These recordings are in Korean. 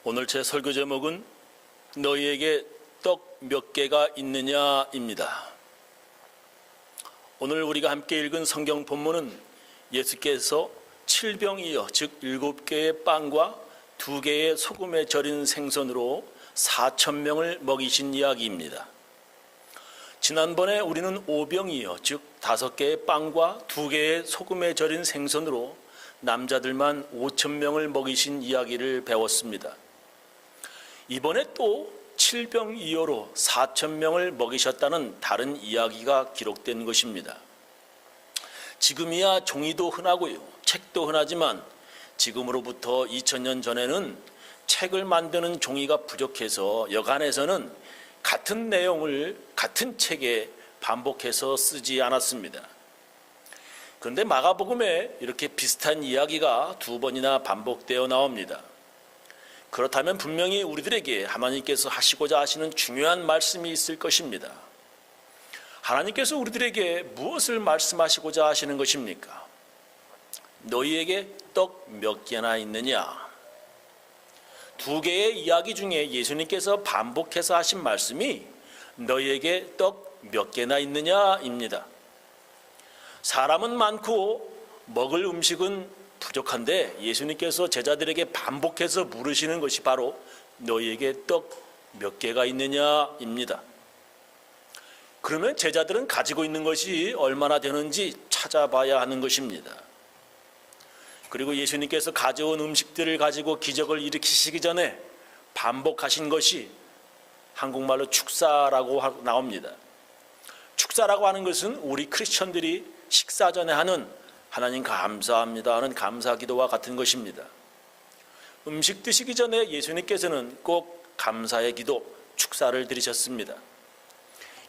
오늘 제 설교 제목은 너희에게 떡 몇 개가 있느냐입니다. 오늘 우리가 함께 읽은 성경 본문은 예수께서 7병이어 즉 7개의 빵과 2개의 소금에 절인 생선으로 4,000명을 먹이신 이야기입니다. 지난번에 우리는 5병이어 즉 5개의 빵과 2개의 소금에 절인 생선으로 남자들만 5,000명을 먹이신 이야기를 배웠습니다. 이번에 또 7병이어로 4,000명을 먹이셨다는 다른 이야기가 기록된 것입니다. 지금이야 종이도 흔하고요, 책도 흔하지만 지금으로부터 2000년 전에는 책을 만드는 종이가 부족해서 여간에서는 같은 내용을 같은 책에 반복해서 쓰지 않았습니다. 그런데 마가복음에 이렇게 비슷한 이야기가 2번이나 반복되어 나옵니다. 그렇다면 분명히 우리들에게 하나님께서 하시고자 하시는 중요한 말씀이 있을 것입니다. 하나님께서 우리들에게 무엇을 말씀하시고자 하시는 것입니까? 너희에게 떡 몇 개나 있느냐? 2개의 이야기 중에 예수님께서 반복해서 하신 말씀이 너희에게 떡 몇 개나 있느냐입니다. 사람은 많고 먹을 음식은 부족한데 예수님께서 제자들에게 반복해서 물으시는 것이 바로 너희에게 떡 몇 개가 있느냐입니다. 그러면 제자들은 가지고 있는 것이 얼마나 되는지 찾아봐야 하는 것입니다. 그리고 예수님께서 가져온 음식들을 가지고 기적을 일으키시기 전에 반복하신 것이 한국말로 축사라고 나옵니다. 축사라고 하는 것은 우리 크리스천들이 식사 전에 하는 하나님 감사합니다 하는 감사 기도와 같은 것입니다. 음식 드시기 전에 예수님께서는 꼭 감사의 기도, 축사를 드리셨습니다.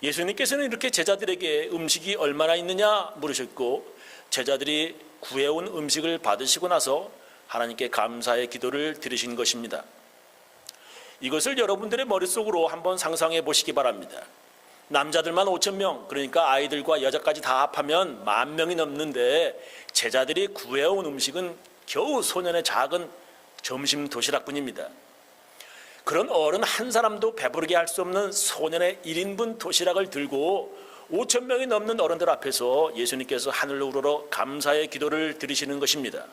예수님께서는 이렇게 제자들에게 음식이 얼마나 있느냐 물으셨고 제자들이 구해온 음식을 받으시고 나서 하나님께 감사의 기도를 드리신 것입니다. 이것을 여러분들의 머릿속으로 한번 상상해 보시기 바랍니다. 남자들만 5,000명, 그러니까 아이들과 여자까지 다 합하면 10,000명이 넘는데 제자들이 구해온 음식은 겨우 소년의 작은 점심 도시락뿐입니다. 그런 어른 한 사람도 배부르게 할 수 없는 소년의 1인분 도시락을 들고 5,000명이 넘는 어른들 앞에서 예수님께서 하늘로 우러러 감사의 기도를 드리시는 것입니다.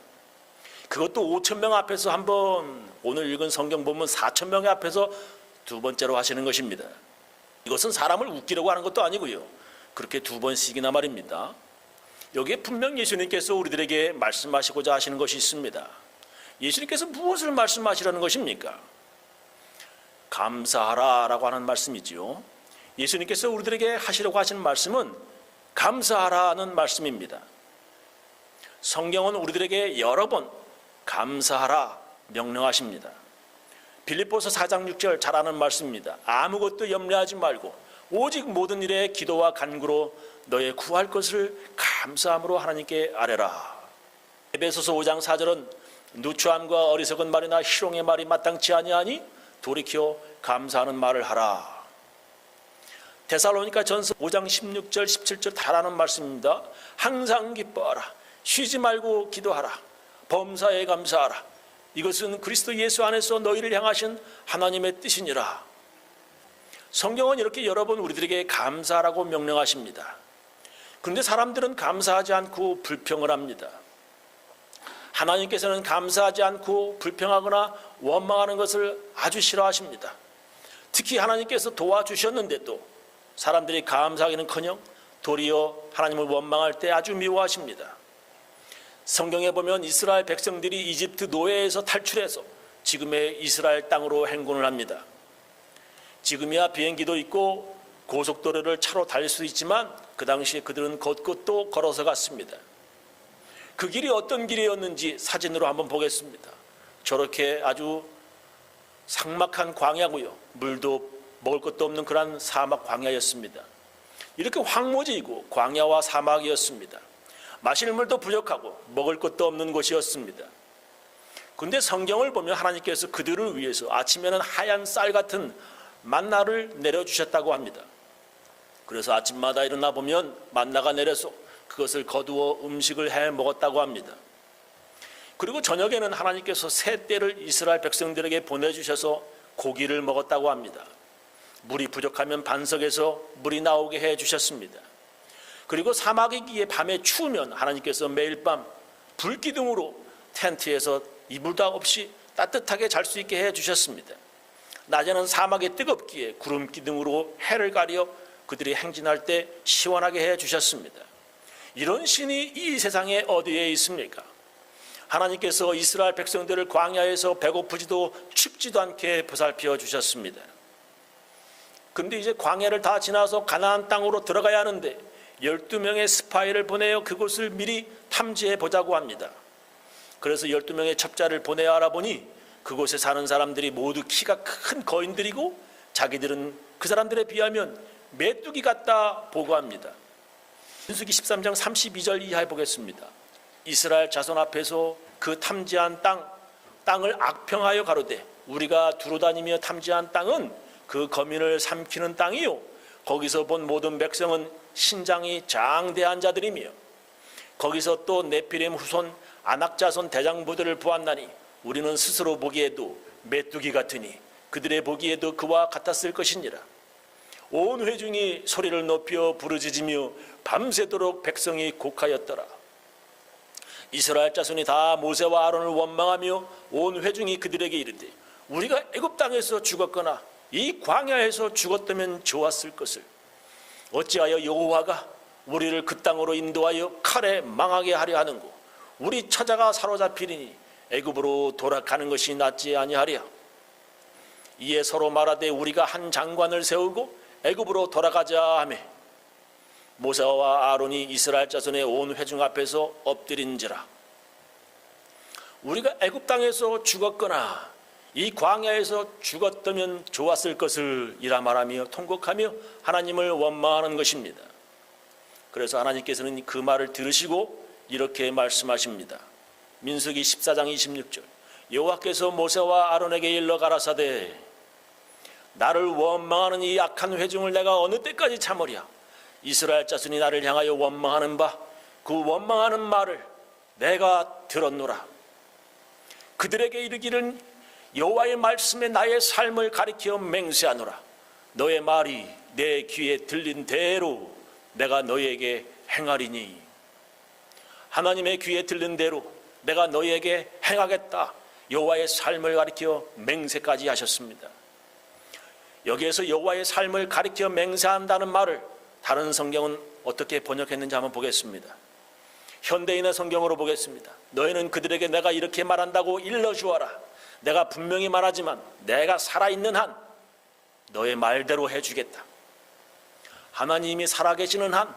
그것도 5,000명 앞에서 한번, 오늘 읽은 성경 본문 4,000명의 앞에서 2번째로 하시는 것입니다. 이것은 사람을 웃기려고 하는 것도 아니고요, 그렇게 2번씩이나 말입니다. 여기에 분명 예수님께서 우리들에게 말씀하시고자 하시는 것이 있습니다. 예수님께서 무엇을 말씀하시려는 것입니까? 감사하라 라고 하는 말씀이지요. 예수님께서 우리들에게 하시려고 하시는 말씀은 감사하라는 말씀입니다. 성경은 우리들에게 여러 번 감사하라 명령하십니다. 빌립보서 4장 6절 잘 아는 말씀입니다. 아무것도 염려하지 말고 오직 모든 일에 기도와 간구로 너의 구할 것을 감사함으로 하나님께 아뢰라. 에베소서 5장 4절은 누추함과 어리석은 말이나 희롱의 말이 마땅치 아니하니 돌이켜 감사하는 말을 하라. 데살로니가 전서 5장 16절 17절 잘 아는 말씀입니다. 항상 기뻐하라. 쉬지 말고 기도하라. 범사에 감사하라. 이것은 그리스도 예수 안에서 너희를 향하신 하나님의 뜻이니라. 성경은 이렇게 여러 번 우리들에게 감사하라고 명령하십니다. 그런데 사람들은 감사하지 않고 불평을 합니다. 하나님께서는 감사하지 않고 불평하거나 원망하는 것을 아주 싫어하십니다. 특히 하나님께서 도와주셨는데도 사람들이 감사하기는커녕 도리어 하나님을 원망할 때 아주 미워하십니다. 성경에 보면 이스라엘 백성들이 이집트 노예에서 탈출해서 지금의 이스라엘 땅으로 행군을 합니다. 지금이야 비행기도 있고 고속도로를 차로 달릴 수 있지만 그 당시에 그들은 걷고 걸어서 갔습니다. 그 길이 어떤 길이었는지 사진으로 한번 보겠습니다. 저렇게 아주 삭막한 광야고요, 물도 먹을 것도 없는 그런 사막 광야였습니다. 이렇게 황무지이고 광야와 사막이었습니다. 마실 물도 부족하고 먹을 것도 없는 곳이었습니다. 그런데 성경을 보면 하나님께서 그들을 위해서 아침에는 하얀 쌀 같은 만나를 내려주셨다고 합니다. 그래서 아침마다 일어나 보면 만나가 내려서 그것을 거두어 음식을 해 먹었다고 합니다. 그리고 저녁에는 하나님께서 새 떼를 이스라엘 백성들에게 보내주셔서 고기를 먹었다고 합니다. 물이 부족하면 반석에서 물이 나오게 해주셨습니다. 그리고 사막이기에 밤에 추우면 하나님께서 매일 밤 불기둥으로 텐트에서 이불도 없이 따뜻하게 잘 수 있게 해주셨습니다. 낮에는 사막이 뜨겁기에 구름기둥으로 해를 가려 그들이 행진할 때 시원하게 해주셨습니다. 이런 신이 이 세상에 어디에 있습니까? 하나님께서 이스라엘 백성들을 광야에서 배고프지도 춥지도 않게 보살펴 주셨습니다. 그런데 이제 광야를 다 지나서 가나안 땅으로 들어가야 하는데 12명의 스파이를 보내어 그곳을 미리 탐지해 보자고 합니다. 그래서 12명의 첩자를 보내어 알아보니 그곳에 사는 사람들이 모두 키가 큰 거인들이고 자기들은 그 사람들에 비하면 메뚜기 같다 보고합니다. 민수기 13장 32절 이하에 보겠습니다. 이스라엘 자손 앞에서 그 탐지한 땅을 악평하여 가로되 우리가 두루다니며 탐지한 땅은 그 거민을 삼키는 땅이요 거기서 본 모든 백성은 신장이 장대한 자들이며 거기서 또 네피림 후손 아낙 자손 대장부들을 보았나니 우리는 스스로 보기에도 메뚜기 같으니 그들의 보기에도 그와 같았을 것이니라. 온 회중이 소리를 높여 부르짖으며 밤새도록 백성이 곡하였더라. 이스라엘 자손이 다 모세와 아론을 원망하며 온 회중이 그들에게 이르되 우리가 애굽 땅에서 죽었거나 이 광야에서 죽었다면 좋았을 것을 어찌하여 여호와가 우리를 그 땅으로 인도하여 칼에 망하게 하려 하는고 우리 처자가 사로잡히리니 애굽으로 돌아가는 것이 낫지 아니하랴. 이에 서로 말하되 우리가 한 장관을 세우고 애굽으로 돌아가자 하매 모세와 아론이 이스라엘 자손의 온 회중 앞에서 엎드린지라. 우리가 애굽 땅에서 죽었거나 이 광야에서 죽었다면 좋았을 것을 이라 말하며 통곡하며 하나님을 원망하는 것입니다. 그래서 하나님께서는 그 말을 들으시고 이렇게 말씀하십니다. 민수기 14장 26절 여호와께서 모세와 아론에게 일러 가라사대 나를 원망하는 이 악한 회중을 내가 어느 때까지 참으랴. 이스라엘 자손이 나를 향하여 원망하는 바 그 원망하는 말을 내가 들었노라. 그들에게 이르기를 여호와의 말씀에 나의 삶을 가리켜 맹세하노라. 너의 말이 내 귀에 들린 대로 내가 너희에게 행하리니. 하나님의 귀에 들린 대로 내가 너희에게 행하겠다. 여호와의 삶을 가리켜 맹세까지 하셨습니다. 여기에서 여호와의 삶을 가리켜 맹세한다는 말을 다른 성경은 어떻게 번역했는지 한번 보겠습니다. 현대인의 성경으로 보겠습니다. 너희는 그들에게 내가 이렇게 말한다고 일러주어라. 내가 분명히 말하지만 내가 살아있는 한 너의 말대로 해주겠다. 하나님이 살아계시는 한,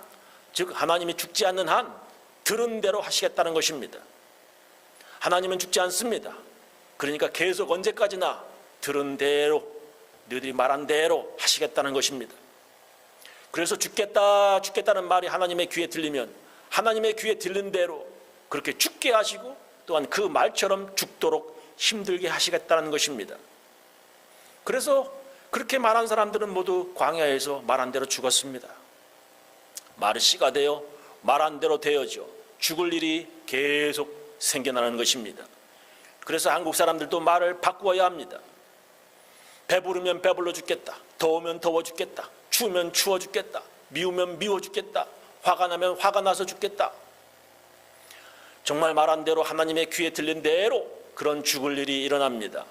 즉 하나님이 죽지 않는 한 들은 대로 하시겠다는 것입니다. 하나님은 죽지 않습니다. 그러니까 계속 언제까지나 들은 대로 너희들이 말한 대로 하시겠다는 것입니다. 그래서 죽겠다는 말이 하나님의 귀에 들리면 하나님의 귀에 들린 대로 그렇게 죽게 하시고 또한 그 말처럼 죽도록 힘들게 하시겠다는 것입니다. 그래서 그렇게 말한 사람들은 모두 광야에서 말한 대로 죽었습니다. 말이 씨가 되어 말한 대로 되어져 죽을 일이 계속 생겨나는 것입니다. 그래서 한국 사람들도 말을 바꾸어야 합니다. 배부르면 배불러 죽겠다. 더우면 더워 죽겠다. 추우면 추워 죽겠다. 미우면 미워 죽겠다. 화가 나면 화가 나서 죽겠다. 정말 말한 대로 하나님의 귀에 들린 대로 그런 죽을 일이 일어납니다.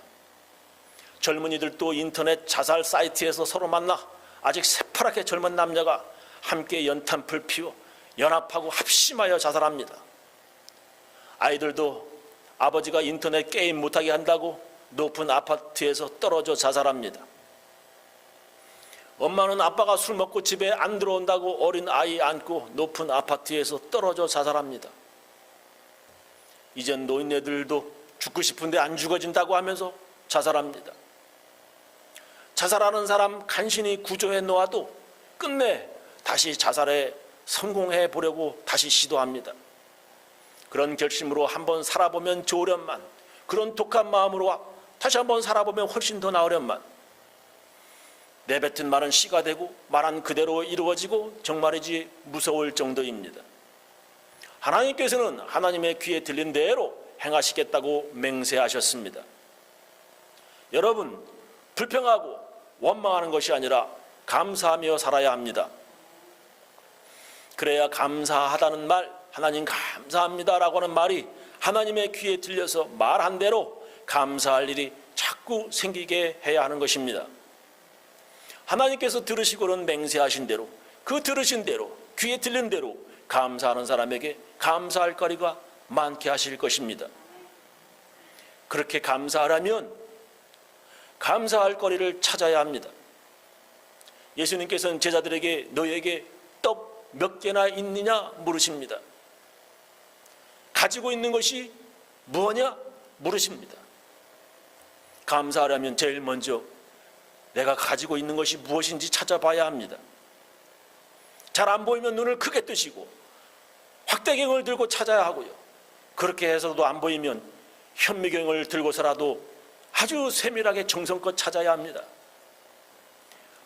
젊은이들도 인터넷 자살 사이트에서 서로 만나 아직 새파랗게 젊은 남녀가 함께 연탄불 피워 연합하고 합심하여 자살합니다. 아이들도 아버지가 인터넷 게임 못하게 한다고 높은 아파트에서 떨어져 자살합니다. 엄마는 아빠가 술 먹고 집에 안 들어온다고 어린 아이 안고 높은 아파트에서 떨어져 자살합니다. 이젠 노인네들도 죽고 싶은데 안 죽어진다고 하면서 자살합니다. 자살하는 사람 간신히 구조해 놓아도 끝내 다시 자살에 성공해 보려고 다시 시도합니다. 그런 결심으로 한번 살아보면 좋으련만, 그런 독한 마음으로 다시 한번 살아보면 훨씬 더 나으련만, 내뱉은 말은 씨가 되고 말한 그대로 이루어지고 정말이지 무서울 정도입니다. 하나님께서는 하나님의 귀에 들린 대로 행하시겠다고 맹세하셨습니다. 여러분, 불평하고 원망하는 것이 아니라 감사하며 살아야 합니다. 그래야 감사하다는 말, 하나님 감사합니다라고 하는 말이 하나님의 귀에 들려서 말한 대로 감사할 일이 자꾸 생기게 해야 하는 것입니다. 하나님께서 들으시고는 맹세하신 대로, 그 들으신 대로, 귀에 들린 대로 감사하는 사람에게 감사할 거리가 많게 하실 것입니다. 그렇게 감사하려면 감사할 거리를 찾아야 합니다. 예수님께서는 제자들에게 너에게 떡 몇 개나 있느냐 물으십니다. 가지고 있는 것이 무엇냐 물으십니다. 감사하려면 제일 먼저 내가 가지고 있는 것이 무엇인지 찾아봐야 합니다. 잘 안 보이면 눈을 크게 뜨시고 확대경을 들고 찾아야 하고요. 그렇게 해서도 안 보이면 현미경을 들고서라도 아주 세밀하게 정성껏 찾아야 합니다.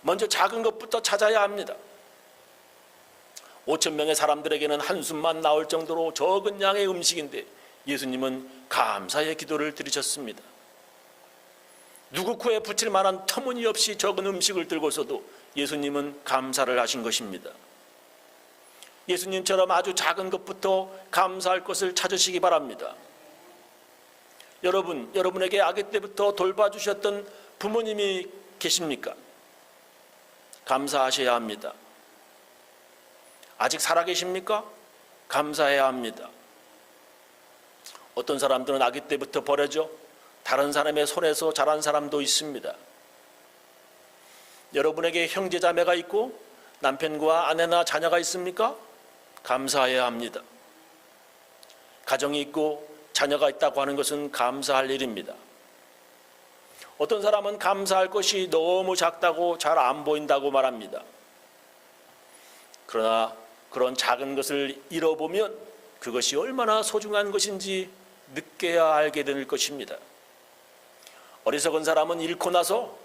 먼저 작은 것부터 찾아야 합니다. 5,000명의 사람들에게는 한숨만 나올 정도로 적은 양의 음식인데 예수님은 감사의 기도를 드리셨습니다. 누구 코에 붙일 만한 터무니없이 적은 음식을 들고서도 예수님은 감사를 하신 것입니다. 예수님처럼 아주 작은 것부터 감사할 것을 찾으시기 바랍니다. 여러분, 여러분에게 아기 때부터 돌봐주셨던 부모님이 계십니까? 감사하셔야 합니다. 아직 살아계십니까? 감사해야 합니다. 어떤 사람들은 아기 때부터 버려져 다른 사람의 손에서 자란 사람도 있습니다. 여러분에게 형제 자매가 있고 남편과 아내나 자녀가 있습니까? 감사해야 합니다. 가정이 있고 자녀가 있다고 하는 것은 감사할 일입니다. 어떤 사람은 감사할 것이 너무 작다고 잘 안 보인다고 말합니다. 그러나 그런 작은 것을 잃어보면 그것이 얼마나 소중한 것인지 늦게야 알게 될 것입니다. 어리석은 사람은 잃고 나서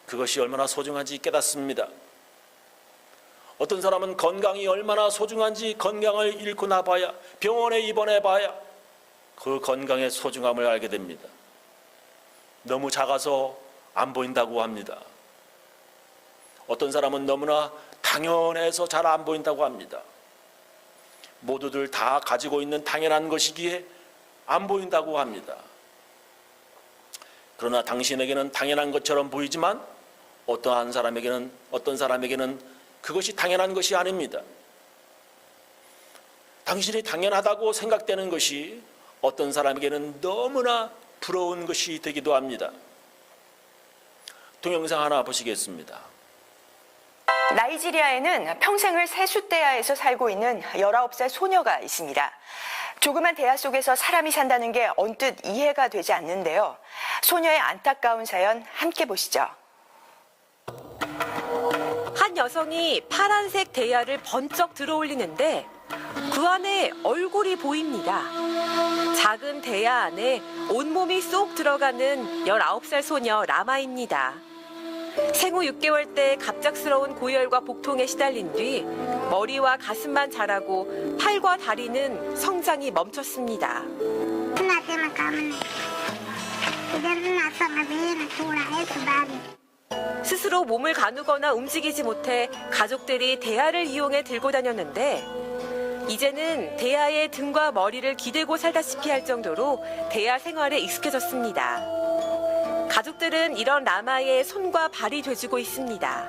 그것이 얼마나 소중한지 깨닫습니다. 어떤 사람은 건강이 얼마나 소중한지 건강을 잃고 나봐야, 병원에 입원해 봐야 그 건강의 소중함을 알게 됩니다. 너무 작아서 안 보인다고 합니다. 어떤 사람은 너무나 당연해서 잘 안 보인다고 합니다. 모두들 다 가지고 있는 당연한 것이기에 안 보인다고 합니다. 그러나 당신에게는 당연한 것처럼 보이지만 어떤 사람에게는 그것이 당연한 것이 아닙니다. 당신이 당연하다고 생각되는 것이 어떤 사람에게는 너무나 부러운 것이 되기도 합니다. 동영상 하나 보시겠습니다. 나이지리아에는 평생을 세숫대야에서 살고 있는 19살 소녀가 있습니다. 조그만 대야 속에서 사람이 산다는 게 언뜻 이해가 되지 않는데요. 소녀의 안타까운 사연 함께 보시죠. 한 여성이 파란색 대야를 번쩍 들어올리는데 그 안에 얼굴이 보입니다. 작은 대야 안에 온몸이 쏙 들어가는 19살 소녀 라마입니다. 생후 6개월 때 갑작스러운 고열과 복통에 시달린 뒤 머리와 가슴만 자라고 팔과 다리는 성장이 멈췄습니다. 스스로 몸을 가누거나 움직이지 못해 가족들이 대야를 이용해 들고 다녔는데 이제는 대야에 등과 머리를 기대고 살다시피 할 정도로 대야 생활에 익숙해졌습니다. 가족들은 이런 라마의 손과 발이 돼주고 있습니다.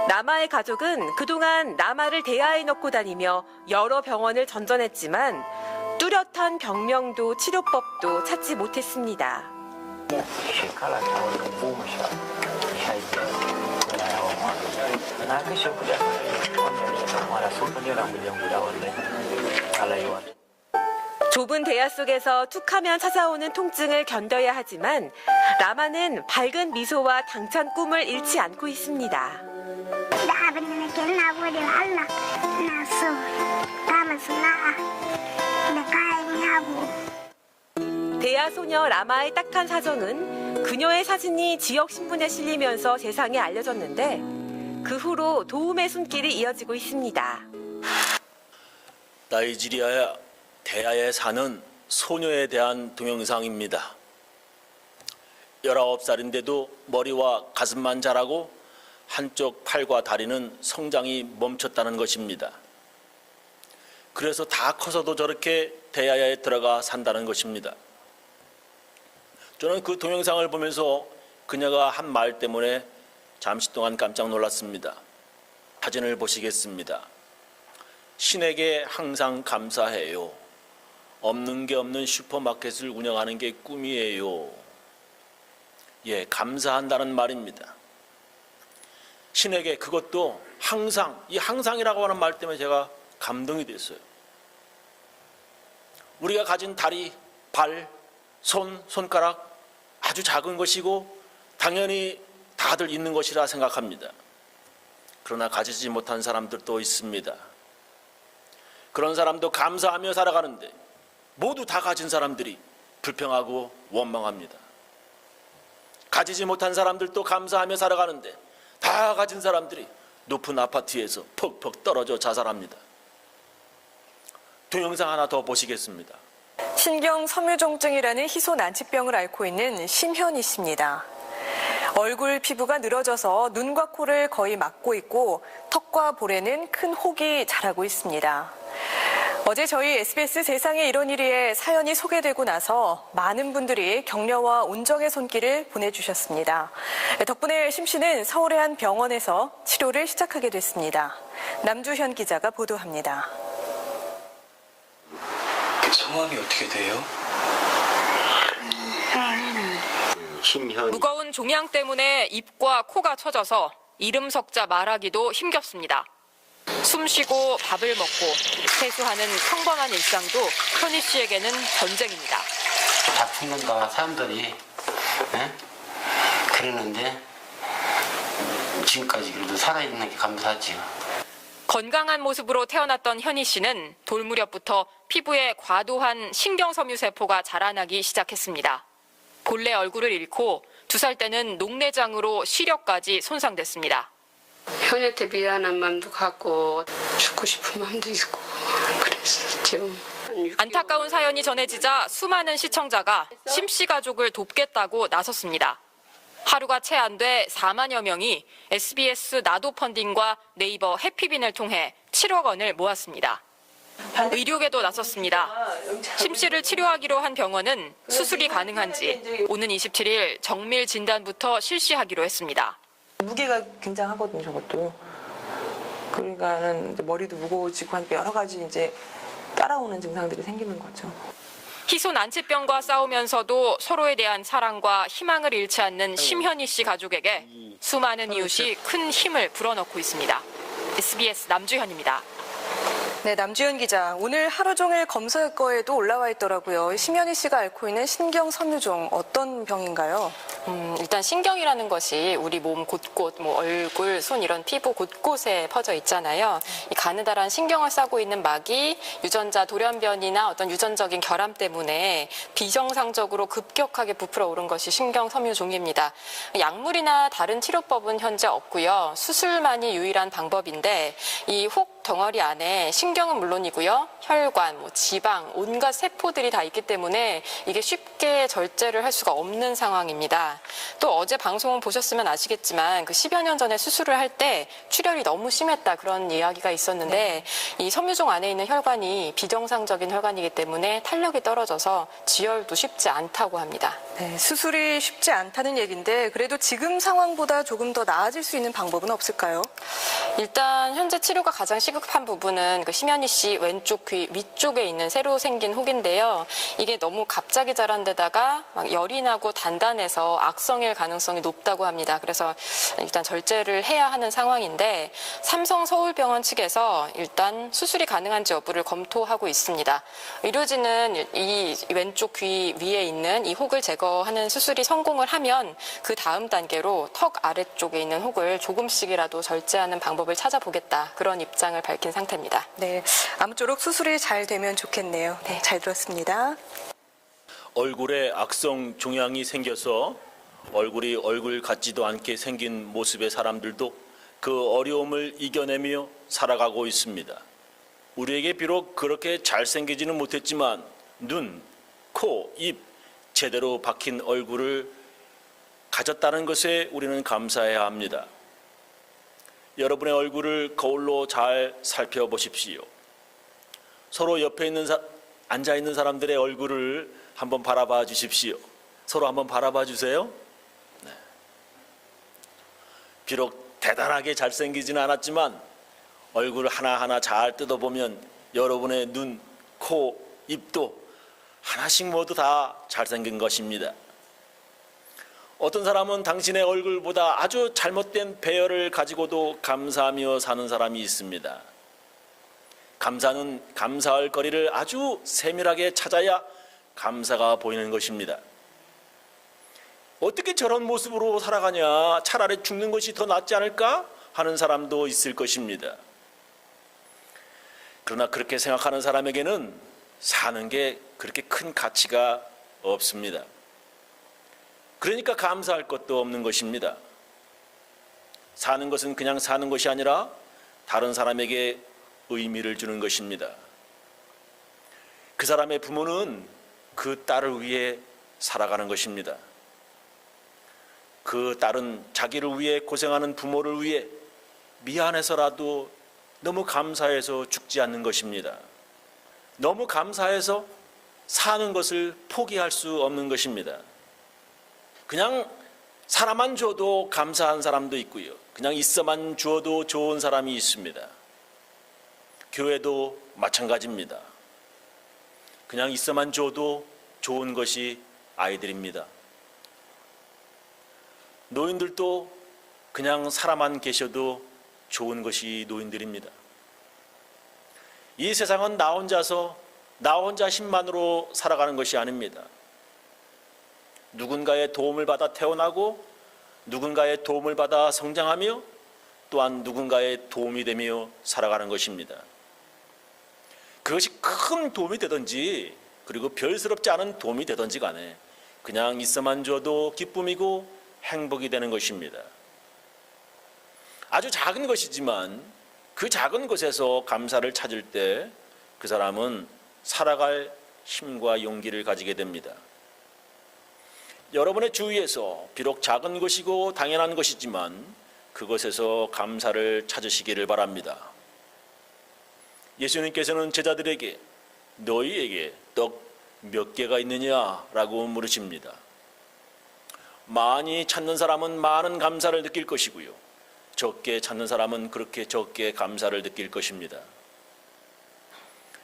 라마의 가족은 그동안 라마를 대야에 넣고 다니며 여러 병원을 전전했지만 뚜렷한 병명도 치료법도 찾지 못했습니다. 좁은 대야 속에서 툭하면 찾아오는 통증을 견뎌야 하지만 라마는 밝은 미소와 당찬 꿈을 잃지 않고 있습니다. 대야 소녀 라마의 딱한 사정은 그녀의 사진이 지역 신문에 실리면서 세상에 알려졌는데 그 후로 도움의 손길이 이어지고 있습니다. 나이지리아 대야에 사는 소녀에 대한 동영상입니다. 19살인데도 머리와 가슴만 자라고 한쪽 팔과 다리는 성장이 멈췄다는 것입니다. 그래서 다 커서도 저렇게 대야에 들어가 산다는 것입니다. 저는 그 동영상을 보면서 그녀가 한 말 때문에 잠시 동안 깜짝 놀랐습니다. 사진을 보시겠습니다. 신에게 항상 감사해요. 없는 게 없는 슈퍼마켓을 운영하는 게 꿈이에요. 예, 감사한다는 말입니다. 신에게, 그것도 항상, 이 항상이라고 하는 말 때문에 제가 감동이 됐어요. 우리가 가진 다리, 발, 손가락 아주 작은 것이고 당연히 다들 있는 것이라 생각합니다. 그러나 가지지 못한 사람들도 있습니다. 그런 사람도 감사하며 살아가는데 모두 다 가진 사람들이 불평하고 원망합니다. 가지지 못한 사람들도 감사하며 살아가는데 다 가진 사람들이 높은 아파트에서 퍽퍽 떨어져 자살합니다. 동영상 하나 더 보시겠습니다. 신경섬유종증이라는 희소난치병을 앓고 있는 심현희 씨입니다. 얼굴 피부가 늘어져서 눈과 코를 거의 막고 있고 턱과 볼에는 큰 혹이 자라고 있습니다. 어제 저희 SBS 세상에 이런 일이에 사연이 소개되고 나서 많은 분들이 격려와 온정의 손길을 보내주셨습니다. 덕분에 심 씨는 서울의 한 병원에서 치료를 시작하게 됐습니다. 남주현 기자가 보도합니다. 성함이 어떻게 돼요? 무거운 종양 때문에 입과 코가 처져서 이름 석자 말하기도 힘겹습니다. 숨쉬고 밥을 먹고 세수하는 평범한 일상도 현희 씨에게는 전쟁입니다. 다 죽는다 사람들이 그러는데 지금까지 그래도 살아있는 게 감사하지요. 건강한 모습으로 태어났던 현희 씨는 돌 무렵부터 피부에 과도한 신경섬유세포가 자라나기 시작했습니다. 본래 얼굴을 잃고 2살 때는 녹내장으로 시력까지 손상됐습니다. 현희한테 미안한 마음도 갖고 죽고 싶은 마음도 있고 그랬었죠. 안타까운 사연이 전해지자 수많은 시청자가 심 씨 가족을 돕겠다고 나섰습니다. 하루가 채 안 돼 4만여 명이 SBS 나도 펀딩과 네이버 해피빈을 통해 7억 원을 모았습니다. 의료계도 나섰습니다. 심 씨를 치료하기로 한 병원은 수술이 가능한지 오는 27일 정밀 진단부터 실시하기로 했습니다. 무게가 굉장하거든요, 저것도. 그러니까는 머리도 무거워지고 하니까 여러 가지 이제 따라오는 증상들이 생기는 거죠. 희소난치병과 싸우면서도 서로에 대한 사랑과 희망을 잃지 않는 심현희 씨 가족에게 수많은 이웃이 큰 힘을 불어넣고 있습니다. SBS 남주현입니다. 네, 남주현 기자. 오늘 하루 종일 검색어에도 올라와 있더라고요. 심현희 씨가 앓고 있는 신경섬유종, 어떤 병인가요? 일단 신경이라는 것이 우리 몸 곳곳, 얼굴, 손 이런 피부 곳곳에 퍼져 있잖아요. 이 가느다란 신경을 싸고 있는 막이 유전자 돌연변이나 어떤 유전적인 결함 때문에 비정상적으로 급격하게 부풀어 오른 것이 신경섬유종입니다. 약물이나 다른 치료법은 현재 없고요. 수술만이 유일한 방법인데 이 혹 덩어리 안에 신경은 물론이고요. 혈관, 지방, 온갖 세포들이 다 있기 때문에 이게 쉽게 절제를 할 수가 없는 상황입니다. 또 어제 방송을 보셨으면 아시겠지만 그 10여 년 전에 수술을 할 때 출혈이 너무 심했다 그런 이야기가 있었는데 이 섬유종 안에 있는 혈관이 비정상적인 혈관이기 때문에 탄력이 떨어져서 지혈도 쉽지 않다고 합니다. 네, 수술이 쉽지 않다는 얘기인데 그래도 지금 상황보다 조금 더 나아질 수 있는 방법은 없을까요? 일단 현재 치료가 가장 시급한 부분은 그 심현희 씨 왼쪽 귀 위쪽에 있는 새로 생긴 혹인데요. 이게 너무 갑자기 자란 데다가 막 열이 나고 단단해서 악성일 가능성이 높다고 합니다. 그래서 일단 절제를 해야 하는 상황인데 삼성 서울병원 측에서 일단 수술이 가능한지 여부를 검토하고 있습니다. 의료진은 이 왼쪽 귀 위에 있는 이 혹을 제거하는 수술이 성공을 하면 그 다음 단계로 턱 아래쪽에 있는 혹을 조금씩이라도 절제하는 방법을 찾아보겠다. 그런 입장을 밝힌 상태입니다. 네, 아무쪼록 수술이 잘 되면 좋겠네요. 네, 잘 들었습니다. 얼굴에 악성 종양이 생겨서 얼굴이 얼굴 같지도 않게 생긴 모습의 사람들도 그 어려움을 이겨내며 살아가고 있습니다. 우리에게 비록 그렇게 잘생기지는 못했지만 눈, 코, 입 제대로 박힌 얼굴을 가졌다는 것에 우리는 감사해야 합니다. 여러분의 얼굴을 거울로 잘 살펴보십시오. 서로 옆에 앉아 있는 사람들의 얼굴을 한번 바라봐 주십시오. 서로 한번 바라봐 주세요. 네. 비록 대단하게 잘생기지는 않았지만 얼굴 하나하나 잘 뜯어보면 여러분의 눈, 코, 입도 하나씩 모두 다 잘생긴 것입니다. 어떤 사람은 당신의 얼굴보다 아주 잘못된 배열을 가지고도 감사하며 사는 사람이 있습니다. 감사는 감사할 거리를 아주 세밀하게 찾아야 감사가 보이는 것입니다. 어떻게 저런 모습으로 살아가냐, 차라리 죽는 것이 더 낫지 않을까 하는 사람도 있을 것입니다. 그러나 그렇게 생각하는 사람에게는 사는 게 그렇게 큰 가치가 없습니다. 그러니까 감사할 것도 없는 것입니다. 사는 것은 그냥 사는 것이 아니라 다른 사람에게 의미를 주는 것입니다. 그 사람의 부모는 그 딸을 위해 살아가는 것입니다. 그 딸은 자기를 위해 고생하는 부모를 위해 미안해서라도 너무 감사해서 죽지 않는 것입니다. 너무 감사해서 사는 것을 포기할 수 없는 것입니다. 그냥 살아만 줘도 감사한 사람도 있고요. 그냥 있어만 주어도 좋은 사람이 있습니다. 교회도 마찬가지입니다. 그냥 있어만 줘도 좋은 것이 아이들입니다. 노인들도 그냥 살아만 계셔도 좋은 것이 노인들입니다. 이 세상은 나 혼자 힘만으로 살아가는 것이 아닙니다. 누군가의 도움을 받아 태어나고 누군가의 도움을 받아 성장하며 또한 누군가의 도움이 되며 살아가는 것입니다. 그것이 큰 도움이 되든지 그리고 별스럽지 않은 도움이 되든지 간에 그냥 있어만 줘도 기쁨이고 행복이 되는 것입니다. 아주 작은 것이지만 그 작은 것에서 감사를 찾을 때 그 사람은 살아갈 힘과 용기를 가지게 됩니다. 여러분의 주위에서 비록 작은 것이고 당연한 것이지만 그것에서 감사를 찾으시기를 바랍니다. 예수님께서는 제자들에게 너희에게 떡 몇 개가 있느냐라고 물으십니다. 많이 찾는 사람은 많은 감사를 느낄 것이고요. 적게 찾는 사람은 그렇게 적게 감사를 느낄 것입니다.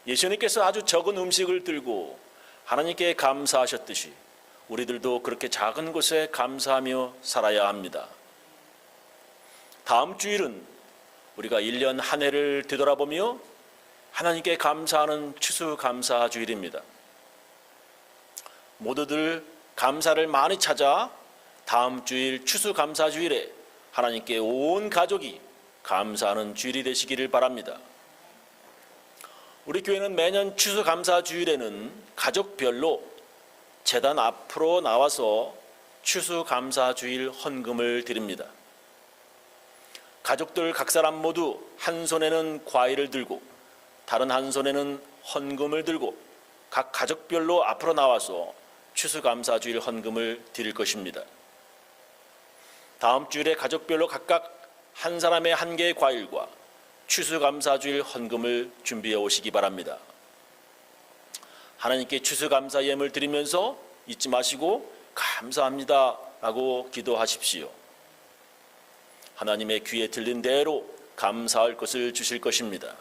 예수님께서 아주 적은 음식을 들고 하나님께 감사하셨듯이 우리들도 그렇게 작은 것에 감사하며 살아야 합니다. 다음 주일은 우리가 1년 한 해를 되돌아보며 하나님께 감사하는 추수감사 주일입니다. 모두들 감사를 많이 찾아 다음 주일 추수감사 주일에 하나님께 온 가족이 감사하는 주일이 되시기를 바랍니다. 우리 교회는 매년 추수감사 주일에는 가족별로 제단 앞으로 나와서 추수감사 주일 헌금을 드립니다. 가족들 각 사람 모두 한 손에는 과일을 들고 다른 한 손에는 헌금을 들고 각 가족별로 앞으로 나와서 추수감사 주일 헌금을 드릴 것입니다. 다음 주일에 가족별로 각각 한 사람의 한 개의 과일과 추수감사주일 헌금을 준비해 오시기 바랍니다. 하나님께 추수감사 예물 드리면서 잊지 마시고 감사합니다 라고 기도하십시오. 하나님의 귀에 들린 대로 감사할 것을 주실 것입니다.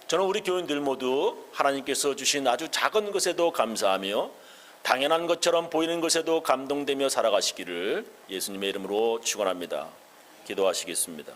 저는 우리 교인들 모두 하나님께서 주신 아주 작은 것에도 감사하며 당연한 것처럼 보이는 것에도 감동되며 살아가시기를 예수님의 이름으로 축원합니다. 기도하시겠습니다.